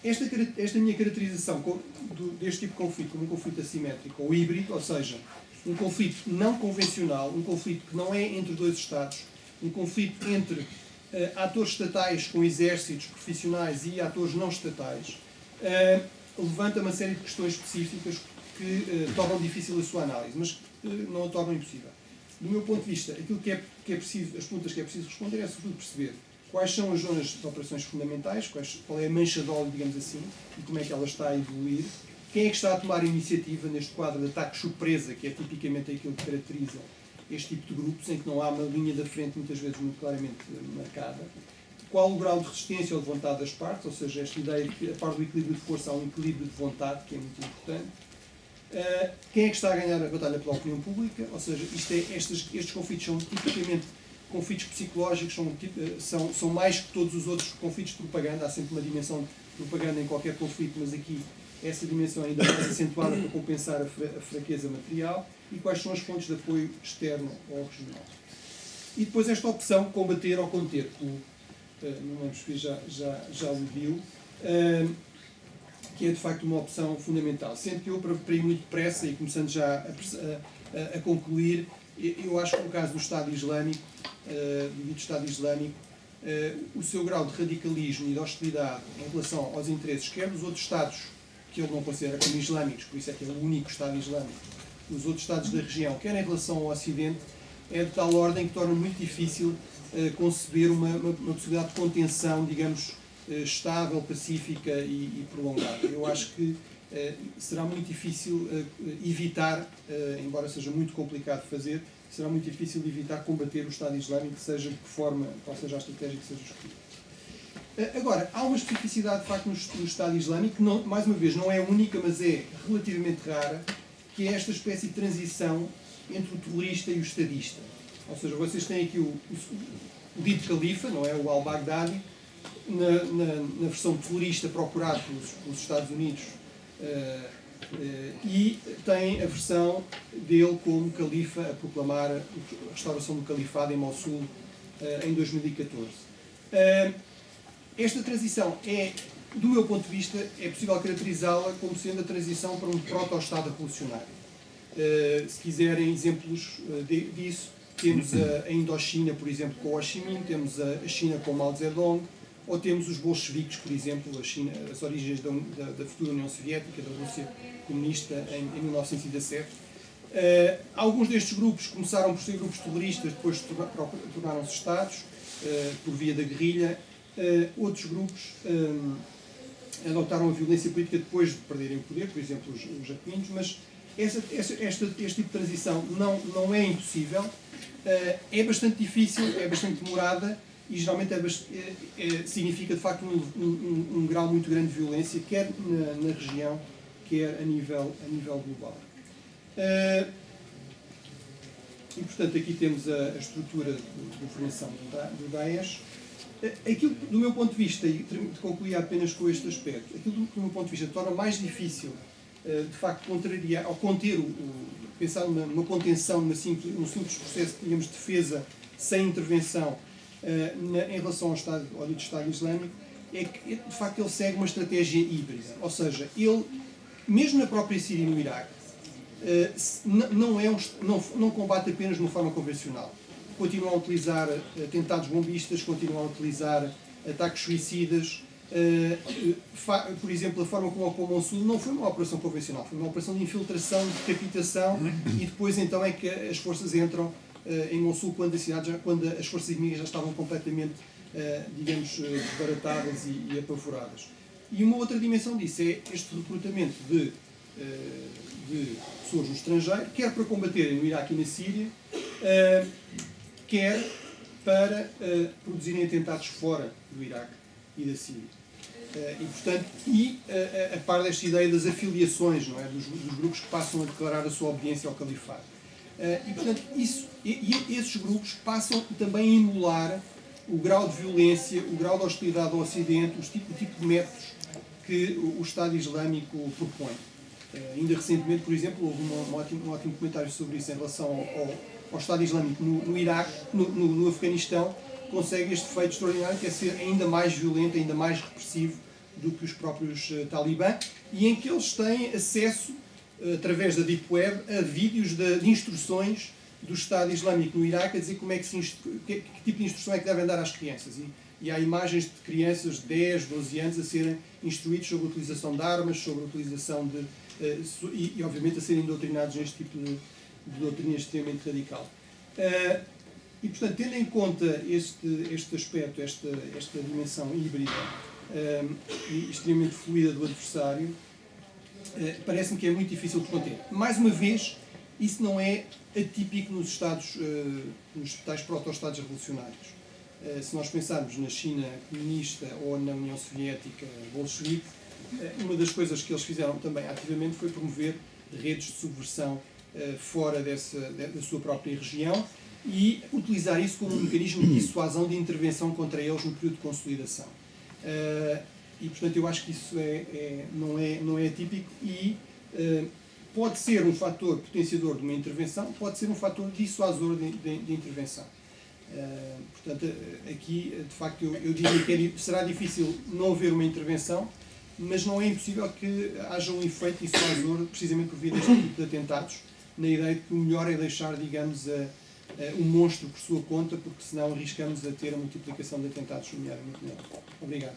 esta minha caracterização deste tipo de conflito como um conflito assimétrico ou híbrido, ou seja, um conflito não convencional, um conflito que não é entre dois Estados, um conflito entre atores estatais com exércitos profissionais e atores não estatais, levanta uma série de questões específicas que tornam difícil a sua análise, mas não a tornam impossível. Do meu ponto de vista, aquilo que é preciso, as perguntas que é preciso responder é sobretudo perceber quais são as zonas de operações fundamentais, qual é a mancha de óleo, digamos assim, e como é que ela está a evoluir, quem é que está a tomar a iniciativa neste quadro de ataque surpresa, que é tipicamente aquilo que caracteriza este tipo de grupos, em que não há uma linha da frente muitas vezes muito claramente marcada, qual o grau de resistência ou de vontade das partes, ou seja, esta ideia de que a par do equilíbrio de força há um equilíbrio de vontade, que é muito importante. Quem é que está a ganhar a batalha pela opinião pública, ou seja, estes conflitos são tipicamente conflitos psicológicos, são mais que todos os outros conflitos de propaganda, há sempre uma dimensão de propaganda em qualquer conflito, mas aqui essa dimensão é ainda mais acentuada para compensar a fraqueza material, e quais são as fontes de apoio externo ou regional. E depois esta opção, combater ou conter, que não lembro se já o viu, que é de facto uma opção fundamental. Sendo que eu, para ir muito depressa e começando já a concluir, eu acho que no caso do Estado Islâmico, do dito Estado Islâmico, o seu grau de radicalismo e de hostilidade em relação aos interesses, quer dos outros Estados, que ele não considera como islâmicos, por isso é que é o único Estado Islâmico, dos outros Estados da região, quer em relação ao Ocidente, é de tal ordem que torna muito difícil conceber uma possibilidade de contenção, digamos, estável, pacífica e prolongada. Eu acho que será muito difícil evitar, embora seja muito complicado de fazer, será muito difícil evitar combater o Estado Islâmico, seja de que forma, qual seja a estratégia que seja escolhida. Agora, há uma especificidade, de facto, no Estado Islâmico, que, mais uma vez, não é única, mas é relativamente rara, que é esta espécie de transição entre o terrorista e o estadista. Ou seja, vocês têm aqui o dito califa, não é? O al-Baghdadi, na versão terrorista procurado pelos Estados Unidos, e tem a versão dele como califa a proclamar a restauração do califado em Mossul em 2014. Esta transição do meu ponto de vista, é possível caracterizá-la como sendo a transição para um proto-Estado revolucionário. Se quiserem exemplos disso, temos a Indochina, por exemplo, com Ho Chi Minh, temos a China com Mao Zedong, ou temos os bolcheviques, por exemplo, as origens da futura União Soviética, da Rússia comunista, em 1917. Alguns destes grupos começaram por ser grupos terroristas, depois tornaram-se Estados, por via da guerrilha. Outros grupos adotaram a violência política depois de perderem o poder, por exemplo, os jacobinos, mas este tipo de transição não é impossível, é bastante difícil, é bastante demorada e geralmente significa de facto um grau muito grande de violência, quer na região, quer a nível global. E portanto aqui temos a estrutura de formação do Daesh. Aquilo, do meu ponto de vista, e de concluir apenas com este aspecto, aquilo do meu ponto de vista torna mais difícil de facto contrariar, ou conter, pensar numa contenção, num simples processo de defesa sem intervenção em relação ao dito Estado Islâmico, é que de facto ele segue uma estratégia híbrida, ou seja, ele, mesmo na própria Síria e no Iraque, não combate apenas de uma forma convencional. Continuam a utilizar atentados bombistas, continuam a utilizar ataques suicidas. Por exemplo, a forma como ocupou Mossul não foi uma operação convencional, foi uma operação de infiltração, de decapitação, e depois então é que as forças entram em Mossul quando as forças inimigas já estavam completamente, digamos, desbaratadas e apavoradas. E uma outra dimensão disso é este recrutamento de pessoas no estrangeiro, quer para combaterem no Iraque e na Síria, quer para produzirem atentados fora do Iraque e da Síria. E, portanto, a par desta ideia das afiliações, não é? dos grupos que passam a declarar a sua obediência ao califado. E, portanto, esses grupos passam também a emular o grau de violência, o grau de hostilidade ao Ocidente, o tipo de métodos que o Estado Islâmico propõe. Ainda recentemente, por exemplo, houve um ótimo comentário sobre isso em relação ao Estado Islâmico no Iraque, no Afeganistão, consegue este feito extraordinário, que é ser ainda mais violento, ainda mais repressivo do que os próprios talibã, e em que eles têm acesso, através da Deep Web, a vídeos de instruções do Estado Islâmico no Iraque, a dizer como é que que tipo de instrução é que devem dar às crianças. E há imagens de crianças de 10, 12 anos a serem instruídos sobre a utilização de armas, sobre a utilização de... e obviamente a serem doutrinados neste tipo de doutrina extremamente radical. E, portanto, tendo em conta este aspecto, esta dimensão híbrida e extremamente fluida do adversário, parece-me que é muito difícil de conter. Mais uma vez, isso não é atípico nos tais proto-estados revolucionários. Se nós pensarmos na China comunista ou na União Soviética bolchevique, uma das coisas que eles fizeram também ativamente foi promover redes de subversão fora da sua própria região e utilizar isso como um mecanismo de dissuasão, de intervenção contra eles no período de consolidação. E, portanto, eu acho que isso não é atípico e pode ser um fator potenciador de uma intervenção, pode ser um fator dissuasor de intervenção. Portanto, aqui, de facto, eu diria que será difícil não haver uma intervenção, mas não é impossível que haja um efeito dissuasor precisamente por via deste tipo de atentados, na ideia de que o melhor é deixar, digamos, um monstro por sua conta, porque senão arriscamos a ter a multiplicação de atentados, nomeadamente nele. Obrigado.